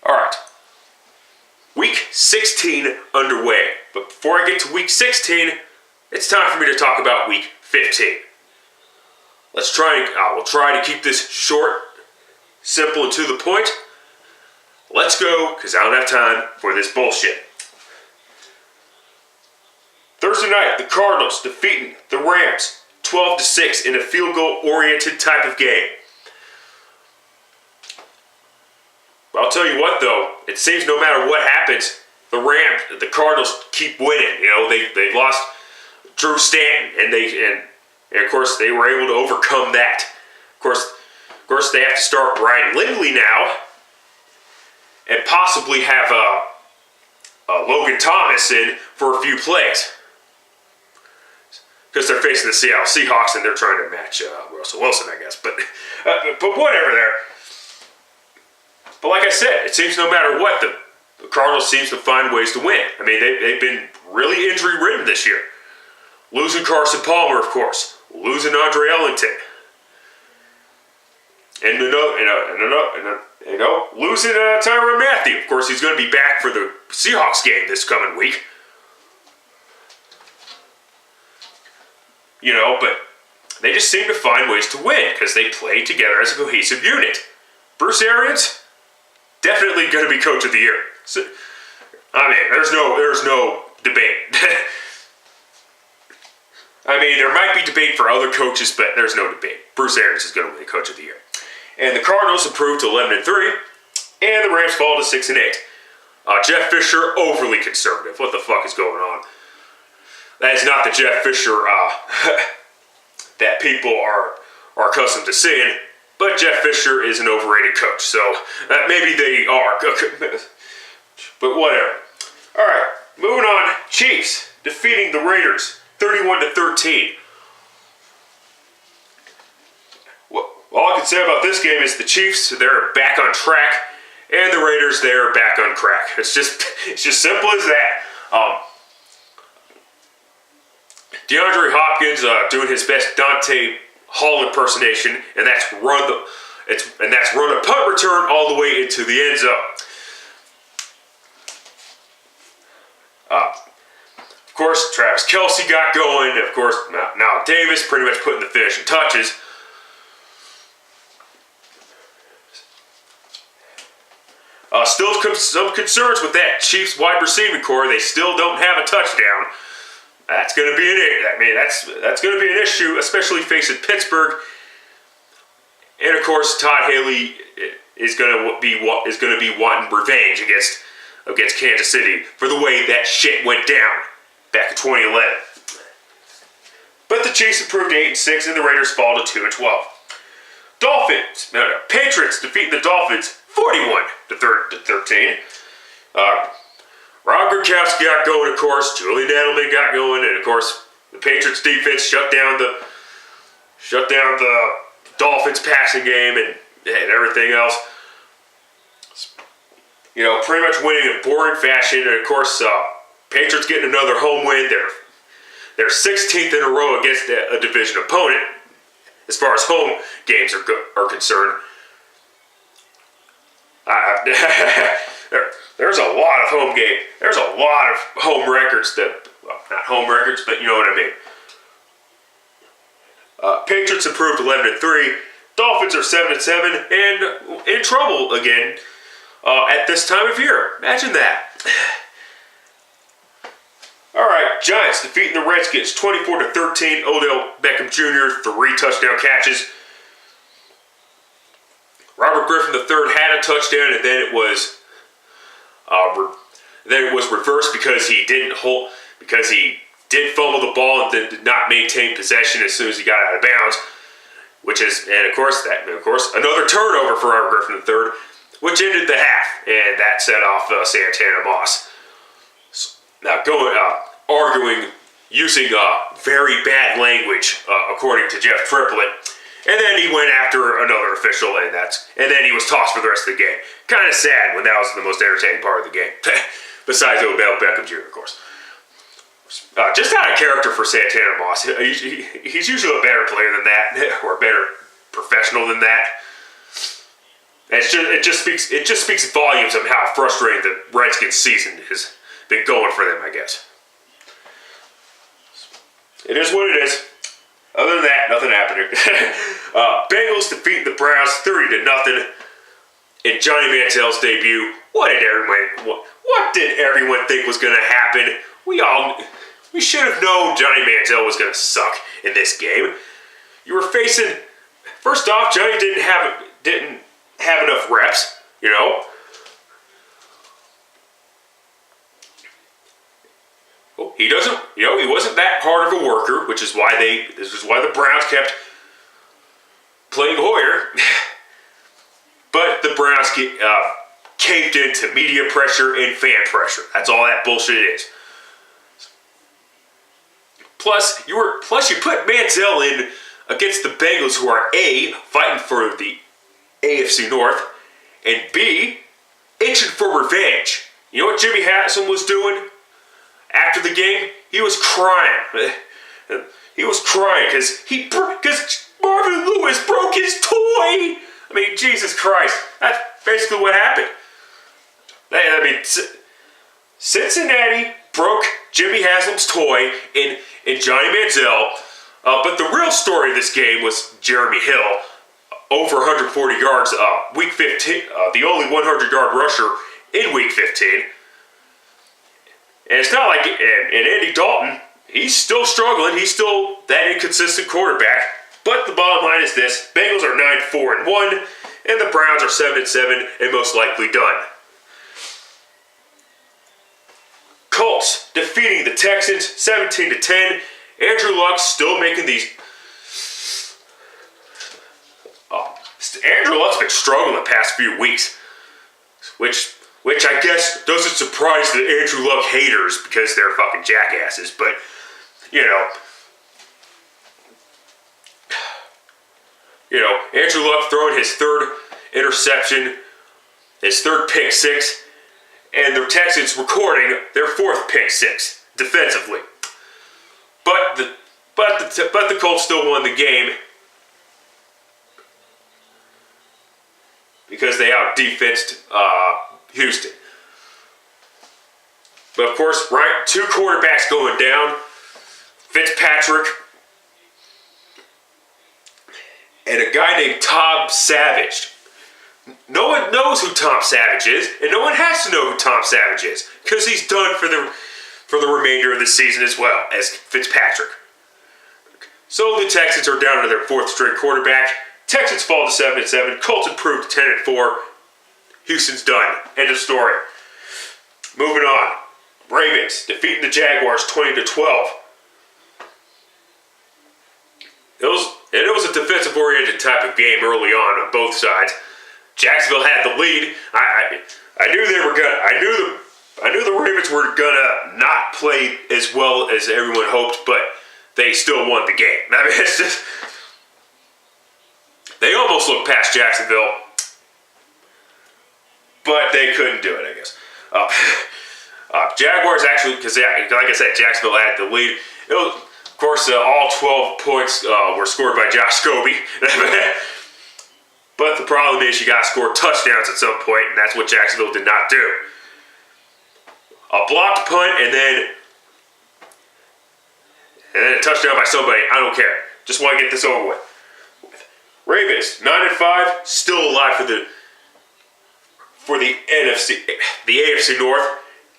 Alright. Week 16 underway. But before I get to week 16, it's time for me to talk about week 15. We'll try to keep this short, simple, and to the point. Let's go, because I don't have time for this bullshit. Thursday night, the Cardinals defeating the Rams 12-6 in a field goal oriented type of game. I'll tell you what though, it seems no matter what happens, the Cardinals keep winning. You know, they lost Drew Stanton, and of course they were able to overcome that. Of course they have to start Ryan Lindley now, and possibly have Logan Thomas in for a few plays. Because they're facing the Seattle Seahawks and they're trying to match Russell Wilson, I guess. But whatever there. But like I said, it seems no matter what, the Cardinals seems to find ways to win. I mean, they've been really injury-ridden this year. Losing Carson Palmer, of course. Losing Andre Ellington. And losing Tyrann Mathieu. Of course, he's going to be back for the Seahawks game this coming week. You know, but they just seem to find ways to win because they play together as a cohesive unit. Bruce Arians, definitely going to be Coach of the Year. So, I mean, there's no debate. I mean, there might be debate for other coaches, but there's no debate. Bruce Arians is going to win Coach of the Year. And the Cardinals improved to 11-3, and the Rams fall to 6-8. Jeff Fisher, overly conservative. What the fuck is going on? That is not the Jeff Fisher that people are accustomed to seeing, but Jeff Fisher is an overrated coach, so maybe they are. But whatever. All right, moving on. Chiefs defeating the Raiders 31-13. Well, all I can say about this game is the Chiefs, they're back on track, and the Raiders, they're back on crack. It's just simple as that. DeAndre Hopkins doing his best Dante Hall impersonation, and that's run a punt return all the way into the end zone. Of course, Travis Kelce got going. Of course, now Davis pretty much putting the finishing touches. Still some concerns with that Chiefs wide receiving core. They still don't have a touchdown. That's going to be that's going to be an issue, especially facing Pittsburgh. And of course, Todd Haley is going to be wanting revenge against Kansas City for the way that shit went down back in 2011. But the Chiefs improved to 8-6, and the Raiders fall to 2-12. Patriots defeating the Dolphins 41-13. Rob Gronkowski got going, of course. Julian Edelman got going, and of course, the Patriots defense shut down the Dolphins passing game and everything else. You know, pretty much winning in boring fashion. And of course, Patriots getting another home win. They're 16th in a row against a division opponent as far as home games are concerned. There's a lot of home game. There's a lot of home records not home records, but you know what I mean. Patriots improved 11-3. Dolphins are 7-7 and in trouble again at this time of year. Imagine that. All right, Giants defeating the Redskins 24-13. Odell Beckham Jr. 3 touchdown catches. Robert Griffin III had a touchdown, and then it was reversed because he did fumble the ball and then did not maintain possession as soon as he got out of bounds. Of course, another turnover for Robert Griffin III, which ended the half, and that set off Santana Moss. Now arguing using very bad language, according to Jeff Triplett. And then he went after another official, and then he was tossed for the rest of the game. Kind of sad when that was the most entertaining part of the game. Besides Odell Beckham Jr., of course. Just out of character for Santana Moss. He's usually a better player than that, or a better professional than that. And it just speaks volumes of how frustrating the Redskins season has been going for them, I guess. It is what it is. Other than that, nothing happened. Bengals defeat the Browns 30-0 in Johnny Manziel's debut. What did everyone think was going to happen? We should have known Johnny Manziel was going to suck in this game. You were facing. First off, Johnny didn't have enough reps. You know. He doesn't. You know, he wasn't that hard of a worker, which is why the Browns kept playing Hoyer. But the Browns caved into media pressure and fan pressure. That's all that bullshit is. Plus, you put Manziel in against the Bengals, who are A, fighting for the AFC North, and B, itching for revenge. You know what Jimmy Haslam was doing after the game? He was crying. He was crying because Marvin Lewis broke his toy. I mean, Jesus Christ. That's basically what happened. I mean, Cincinnati broke Jimmy Haslam's toy in Johnny Manziel. But the real story of this game was Jeremy Hill, over 140 yards, week 15, the only 100-yard rusher in week 15. And it's not like, and Andy Dalton, he's still struggling. He's still that inconsistent quarterback. But the bottom line is this: Bengals are 9-4-1, and the Browns are 7-7 and most likely done. Colts defeating the Texans 17-10. Andrew Luck still making these. Andrew Luck's been struggling the past few weeks, which I guess doesn't surprise the Andrew Luck haters because they're fucking jackasses. But Andrew Luck throwing his third interception, his third pick six, and the Texans recording their fourth pick six defensively. But the Colts still won the game because they out-defensed Houston. But of course, right, two quarterbacks going down, Fitzpatrick and a guy named Tom Savage. No one knows who Tom Savage is, and no one has to know who Tom Savage is because he's done for the remainder of the season as well as Fitzpatrick. So the Texans are down to their fourth straight quarterback. Texans fall to 7-7. Colts improved to 10-4. Houston's done. End of story. Moving on. Ravens defeating the Jaguars 20-12. It was a defensive-oriented type of game early on both sides. Jacksonville had the lead. I knew they were gonna. I knew the Ravens were gonna not play as well as everyone hoped, but they still won the game. I mean, it's just they almost looked past Jacksonville, but they couldn't do it, I guess. Jaguars actually, because like I said, Jacksonville had the lead. It was, of course, all 12 points were scored by Josh Scobie. But the problem is you got to score touchdowns at some point, and that's what Jacksonville did not do. A blocked punt and then a touchdown by somebody. I don't care. Just want to get this over with. Ravens 9-5, still alive for the AFC North,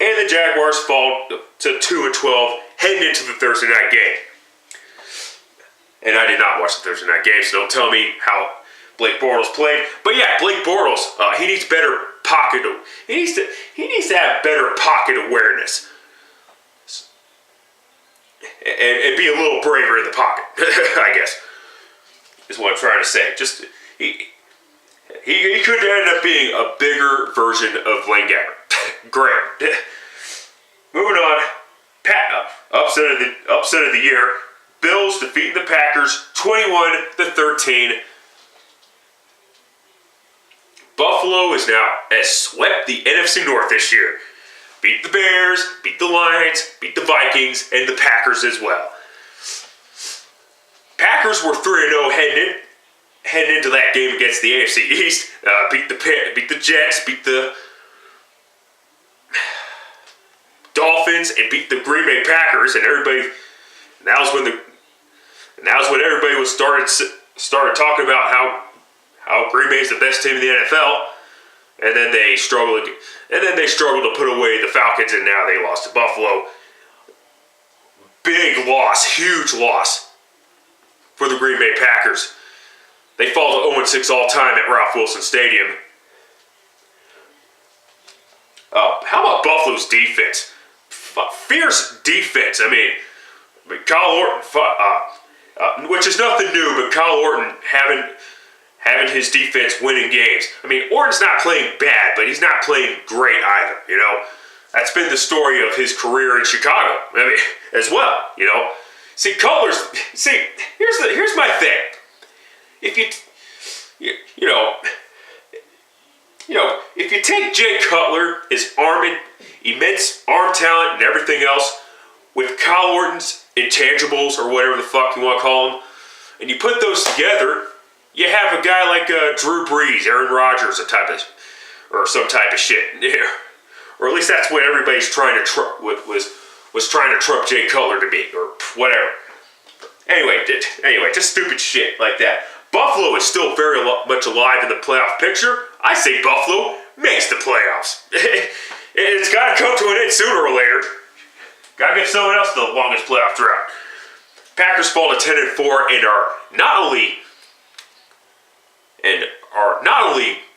and the Jaguars fall to 2-12, heading into the Thursday night game. And I did not watch the Thursday night game, so don't tell me how Blake Bortles played. But yeah, Blake Bortles, he needs better pocket. He needs to have better pocket awareness, and be a little braver in the pocket. I guess is what I'm trying to say. Just he could end up being a bigger version of Blaine Gabbert. Great. Moving on. Upset of the year. Bills defeat the Packers 21-13. Buffalo has swept the NFC North this year. Beat the Bears, beat the Lions, beat the Vikings, and the Packers as well. Packers were 3-0 heading heading into that game against the AFC East, beat the Jets, beat the Dolphins, and beat the Green Bay Packers, and that was when everybody was started talking about how Green Bay is the best team in the NFL, and then they struggled to put away the Falcons, and now they lost to Buffalo. Big loss, huge loss for the Green Bay Packers. They fall to 0-6 all time at Ralph Wilson Stadium. How about Buffalo's defense? Fierce defense. I mean, Kyle Orton, which is nothing new, but Kyle Orton having his defense winning games. I mean, Orton's not playing bad, but he's not playing great either, you know? That's been the story of his career in Chicago, I mean, as well, you know? Here's my thing. If if you take Jay Cutler, his immense arm talent and everything else, with Kyle Orton's intangibles, or whatever the fuck you want to call them, and you put those together, you have a guy like Drew Brees, Aaron Rodgers, or some type of shit. Yeah. Or at least that's what everybody's trying to was trying to trump Jay Cutler to be, or whatever. Anyway, just stupid shit like that. Buffalo is still very much alive in the playoff picture. I say Buffalo makes the playoffs. It's got to come to an end sooner or later. Got to give someone else the longest playoff drought. Packers fall to 10-4 and are not only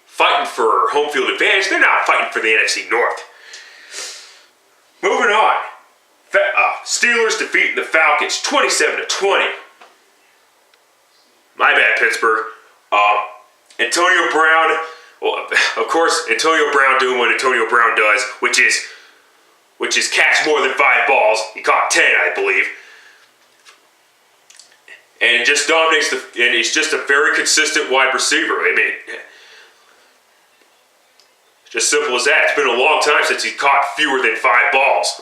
fighting for home field advantage, they're not fighting for the NFC North. Moving on. Steelers defeating the Falcons 27-20. My bad, Pittsburgh. Antonio Brown, well, of course, Antonio Brown doing what Antonio Brown does, which is catch more than 5 balls. He caught 10, I believe. And just dominates and he's just a very consistent wide receiver. I mean, just simple as that. It's been a long time since he caught fewer than 5 balls.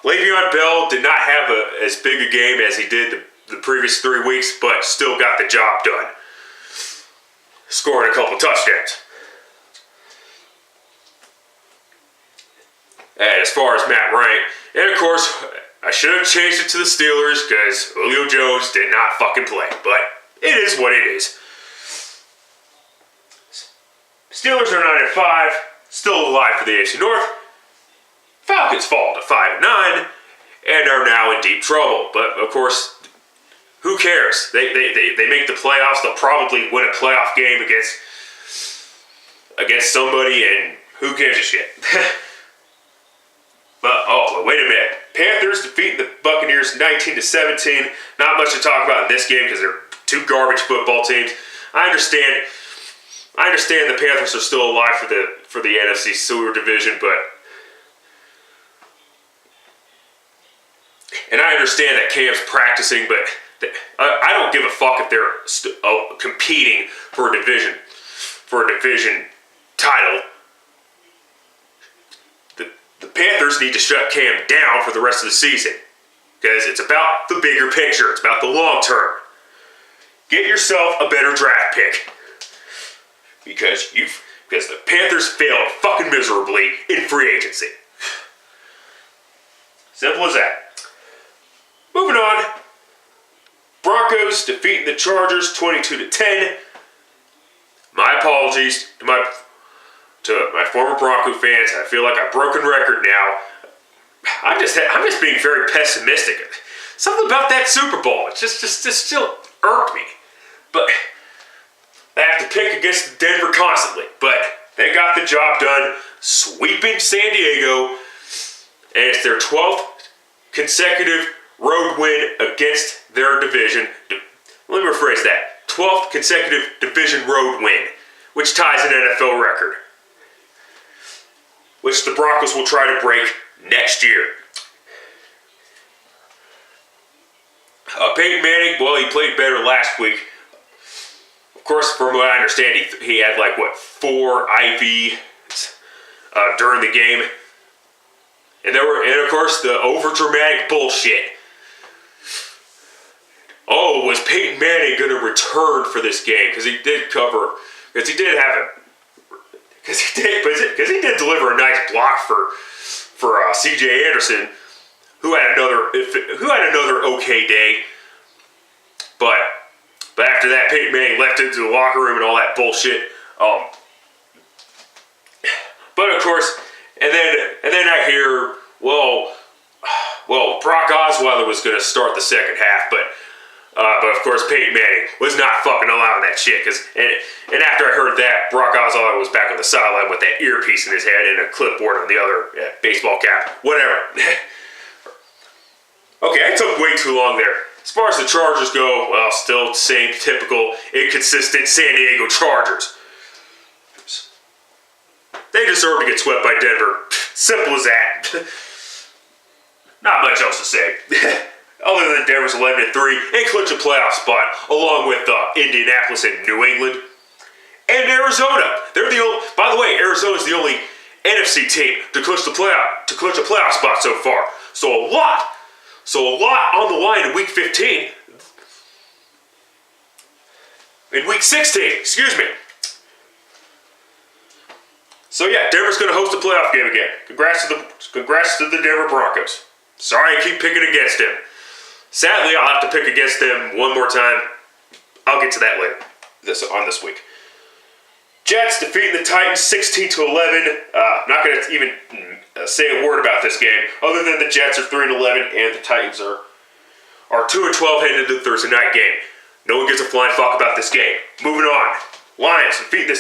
Le'Veon Bell did not have as big a game as he did the previous 3 weeks, but still got the job done, scoring a couple touchdowns. And as far as Matt Ryan, and of course, I should have changed it to the Steelers because Julio Jones did not fucking play, but it is what it is. Steelers are 9-5, still alive for the AFC North. Falcons fall to 5-9 and are now in deep trouble. But of course, who cares? They make the playoffs. They'll probably win a playoff game against somebody, and who gives a shit? But wait a minute. Panthers defeating the Buccaneers 19-17. Not much to talk about in this game because they're 2 garbage football teams. I understand the Panthers are still alive for the NFC Sewer division, and I understand that Cam's practicing, but I don't give a fuck if they're competing for a division title. The Panthers need to shut Cam down for the rest of the season because it's about the bigger picture. It's about the long term. Get yourself a better draft pick because the Panthers failed fucking miserably in free agency. Simple as that. Moving on. Broncos defeating the Chargers 22-10. My apologies to my former Bronco fans. I feel like a broken record now. I'm just being very pessimistic. Something about that Super Bowl, it just still irked me. But they have to pick against Denver constantly. But they got the job done, sweeping San Diego, and it's their 12th consecutive road win against their division. Let me rephrase that. 12th consecutive division road win, which ties an NFL record, which the Broncos will try to break next year. Peyton Manning, well, he played better last week. Of course, from what I understand, he had 4 IV during the game. And of course, the over-dramatic bullshit. oh, was Peyton Manning going to return for this game? Because he did cover, because he did deliver a nice block for C.J. Anderson, who had another okay day. But after that, Peyton Manning left into the locker room and all that bullshit. But of course, and then I hear, well, Brock Osweiler was going to start the second half, but of course Peyton Manning was not fucking allowing that shit. And after I heard that, Brock Osweiler was back on the sideline with that earpiece in his head and a clipboard on the other, baseball cap, whatever. Okay, I took way too long there. As far as the Chargers go, well, still same typical inconsistent San Diego Chargers. They deserve to get swept by Denver. Simple as that. Not much else to say. Other than Denver's 11-3 and clinch a playoff spot, along with Indianapolis and New England. And Arizona. They're the only. By the way, Arizona's the only NFC team to clinch a playoff spot so far. So a lot on the line in Week 15. In Week 16, excuse me. So yeah, Denver's going to host a playoff game again. Congrats to the Denver Broncos. Sorry I keep picking against them. Sadly, I'll have to pick against them one more time. I'll get to that later. This week. Jets defeating the Titans 16-11. Not going to even say a word about this game, other than the Jets are 3-11 and the Titans are 2-12 heading into the Thursday night game. No one gives a flying fuck about this game. Moving on. Lions defeat the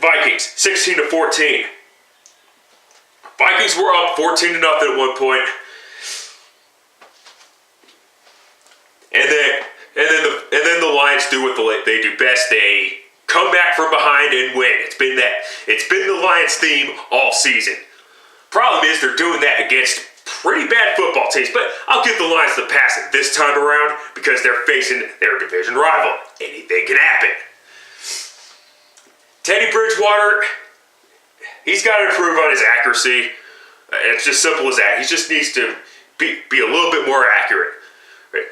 Vikings 16-14. Vikings were up 14-0 at one point. And then the Lions do what they do best. They come back from behind and win. It's been the Lions theme all season. Problem is they're doing that against pretty bad football teams, but I'll give the Lions the pass this time around because they're facing their division rival. Anything can happen. Teddy Bridgewater, he's got to improve on his accuracy. It's just simple as that. He just needs to be a little bit more accurate.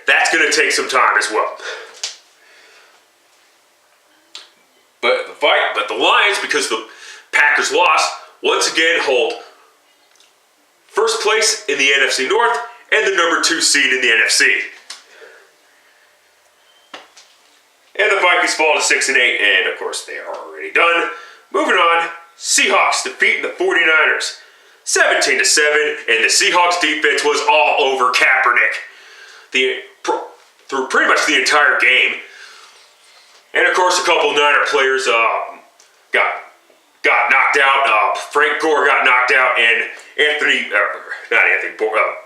That's going to take some time as well. But the Lions, because the Packers lost, once again hold first place in the NFC North and the number 2 seed in the NFC. And the Vikings fall to 6-8, and of course they are already done. Moving on, Seahawks defeating the 49ers 17-7, and the Seahawks defense was all over Kaepernick through pretty much the entire game. And of course, a couple Niner players got knocked out. Frank Gore got knocked out, and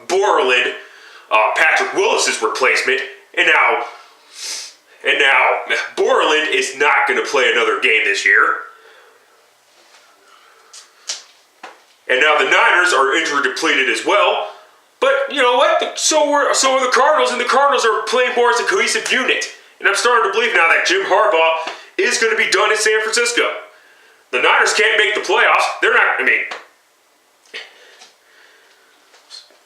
Borland, Patrick Willis's replacement, and now Borland is not going to play another game this year. And now the Niners are injury depleted as well. But you know what? So are the Cardinals, and the Cardinals are playing more as a cohesive unit. And I'm starting to believe now that Jim Harbaugh is going to be done in San Francisco. The Niners can't make the playoffs. They're not,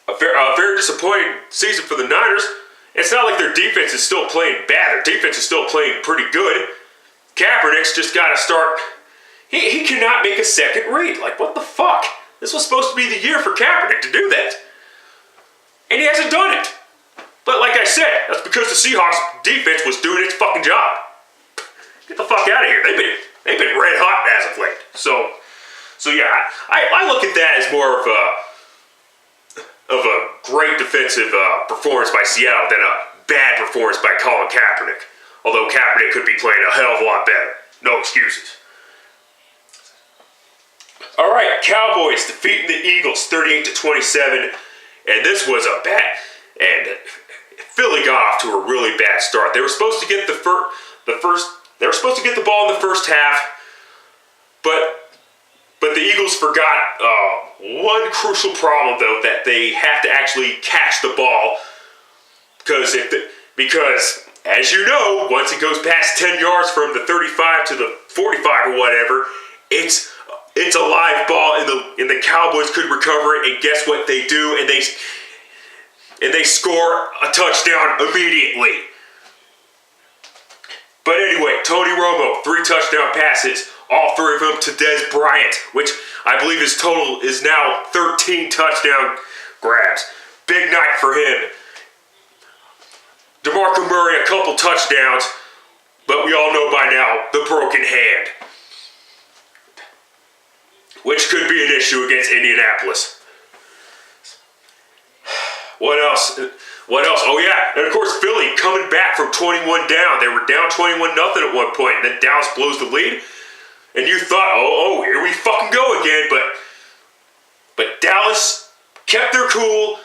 a very disappointing season for the Niners. It's not like their defense is still playing bad. Their defense is still playing pretty good. Kaepernick's just got to start. He cannot make a second read. Like, what the fuck? This was supposed to be the year for Kaepernick to do that. And he hasn't done it. But like I said, that's because the Seahawks defense was doing its fucking job. Get the fuck out of here. They've been red hot as of late. So yeah, I look at that as more of a great defensive performance by Seattle than a bad performance by Colin Kaepernick. Although Kaepernick could be playing a hell of a lot better. No excuses. All right, Cowboys defeating the Eagles 38-27, and this was a bad. And Philly got off to a really bad start. They were supposed to get They were supposed to get the ball in the first half, but the Eagles forgot one crucial problem though, that they have to actually catch the ball because as you know, once it goes past 10 yards from the 35 to the 45 or whatever, it's a live ball, and the Cowboys could recover it. And guess what they do? And they score a touchdown immediately. But anyway, Tony Romo, 3 touchdown passes, all 3 of them to Dez Bryant, which I believe his total is now 13 touchdown grabs. Big night for him. DeMarco Murray, a couple touchdowns, but we all know by now the broken hand, which could be an issue against Indianapolis. What else? Oh yeah, and of course Philly coming back from 21 down. They were down 21-0 at one point, and then Dallas blows the lead. And you thought, oh, here we fucking go again. But Dallas kept their cool,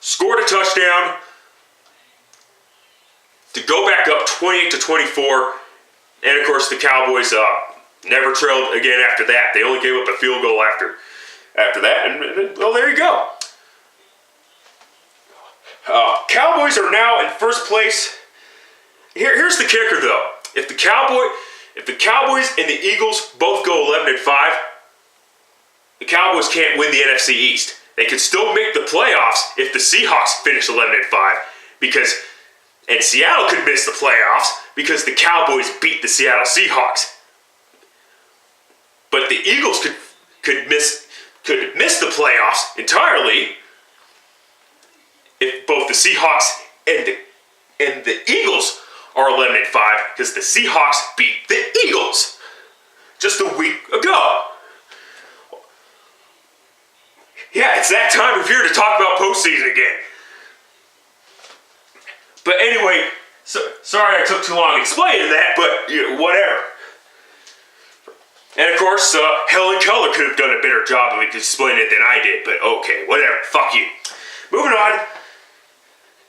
scored a touchdown to go back up 28-24. And of course the Cowboys never trailed again after that. They only gave up a field goal after that, and well, there you go. Cowboys are now in first place. Here's the kicker, though. If the Cowboys and the Eagles both go 11-5, the Cowboys can't win the NFC East. They could still make the playoffs if the Seahawks finish 11-5, and Seattle could miss the playoffs because the Cowboys beat the Seattle Seahawks. But the Eagles could miss the playoffs entirely if both the Seahawks and the Eagles are 11-5, because the Seahawks beat the Eagles just a week ago. Yeah, it's that time of year to talk about postseason again. But anyway, sorry I took too long explaining that, but whatever. And of course, Helen Keller could have done a better job of explaining it than I did, but okay, whatever, fuck you. Moving on.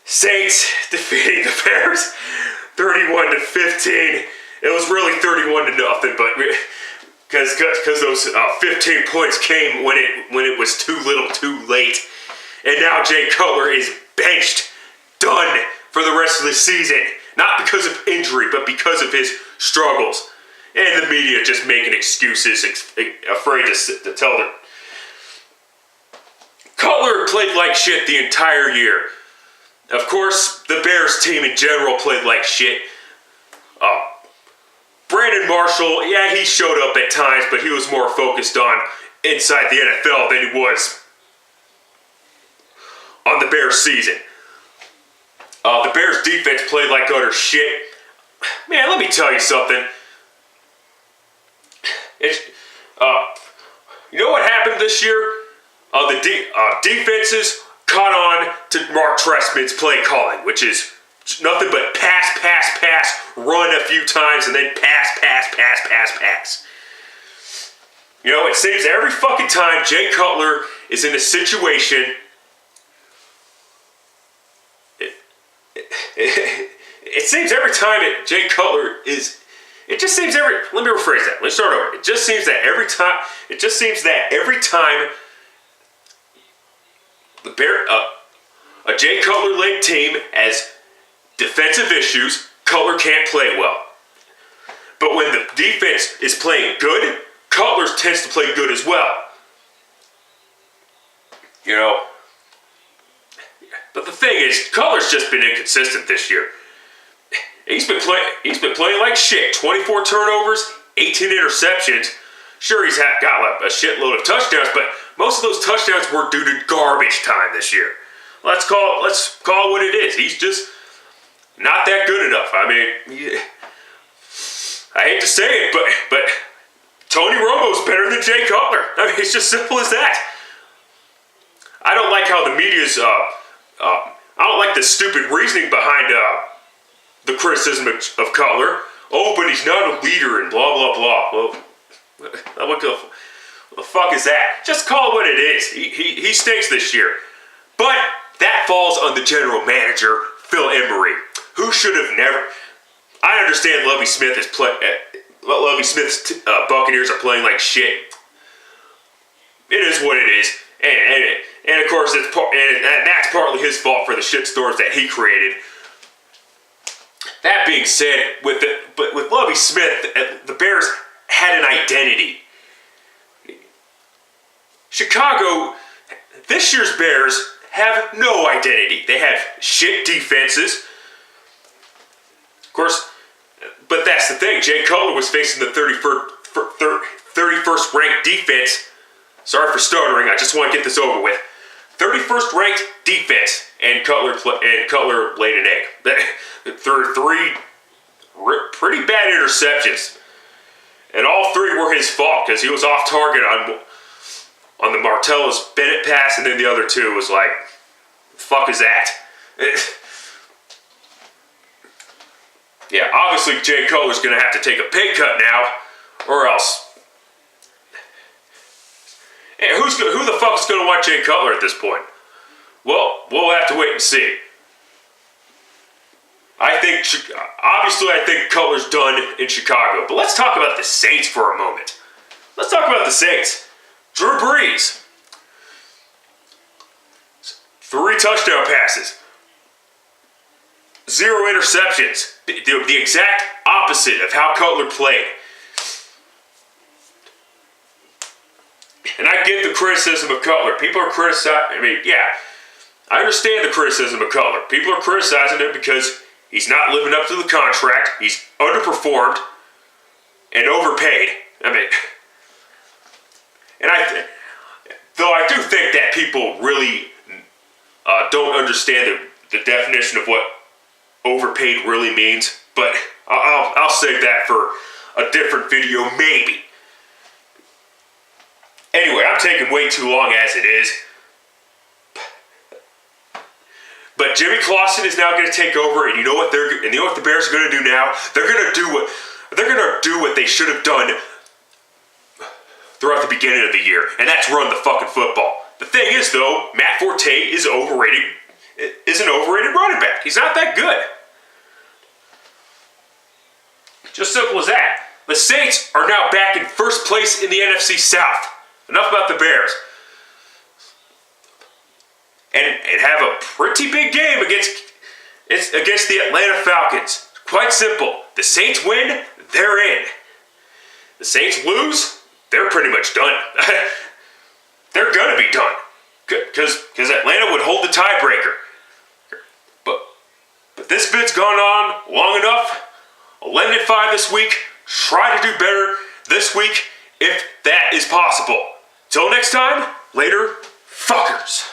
Saints defeating the Bears 31-15. It was really 31-0, but because those 15 points came when it was too little, too late. And now Jay Cutler is benched, done for the rest of the season. Not because of injury, but because of his struggles. And the media just making excuses, afraid to tell them. Cutler played like shit the entire year. Of course, the Bears team in general played like shit. Brandon Marshall, yeah, he showed up at times, but he was more focused on inside the NFL than he was on the Bears season. The Bears defense played like utter shit. Man, let me tell you something. You know what happened this year? The defenses caught on to Mark Trestman's play calling, which is nothing but pass, run a few times, and then pass. You know, it seems every fucking time Jay Cutler is in a situation, it seems every time Jay Cutler is, let me rephrase that. Let's start over. It just seems that every time a Jay Cutler-led team has defensive issues, Cutler can't play well. But when the defense is playing good, Cutler tends to play good as well. You know? But the thing is, Cutler's just been inconsistent this year. He's been playing like shit. 24 turnovers, 18 interceptions. Sure, he's got a shitload of touchdowns, but most of those touchdowns were due to garbage time this year. Let's call it what it is. He's just not that good enough. I mean, I hate to say it, but Tony Romo's better than Jay Cutler. I mean, it's just simple as that. I don't like how the media's. I don't like the stupid reasoning behind the criticism of Cutler. Oh, but he's not a leader and blah blah blah. Well, what the fuck is that? Just call it what it is. He stinks this year. But that falls on the general manager, Phil Emery, who should have never. I understand Lovie Smith's Buccaneers are playing like shit. It is what it is, and of course and that's partly his fault for the shitstorms that he created. That being said, with Lovie Smith, the Bears had an identity. Chicago, this year's Bears have no identity. They have shit defenses. Of course, But that's the thing. Jay Cutler was facing the 31st ranked defense. Sorry for stuttering. I just want to get this over with. 31st ranked defense, and Cutler laid an egg. Threw 3 pretty bad interceptions, and all 3 were his fault because he was off target on the Martellus Bennett pass, and then the other 2 was like, the fuck is that? Yeah, obviously Jay Cutler's gonna have to take a pay cut now, or else. And who the fuck's gonna watch Jay Cutler at this point? Well, we'll have to wait and see. I think Cutler's done in Chicago. But let's talk about the Saints for a moment. Let's talk about the Saints. Drew Brees. 3 touchdown passes. 0 interceptions. The exact opposite of how Cutler played. And I get the criticism of Cutler. People are criticizing. I understand the criticism of Cutler. People are criticizing him because he's not living up to the contract. He's underperformed and overpaid. Though I do think that people really don't understand the definition of what overpaid really means. But I'll save that for a different video, maybe. Anyway, I'm taking way too long as it is. But Jimmy Clausen is now going to take over, and you know what the Bears are going to do now? They're going to do what they should have done throughout the beginning of the year, and that's run the fucking football. The thing is, though, Matt Forte is an overrated running back. He's not that good. Just simple as that. The Saints are now back in first place in the NFC South. Enough about the Bears. And have a pretty big game against the Atlanta Falcons. Quite simple. The Saints win, they're in. The Saints lose, they're pretty much done. They're gonna be done. Because Atlanta would hold the tiebreaker. But this bit's gone on long enough. 11-5 this week. Try to do better this week if that is possible. Till next time, later, fuckers.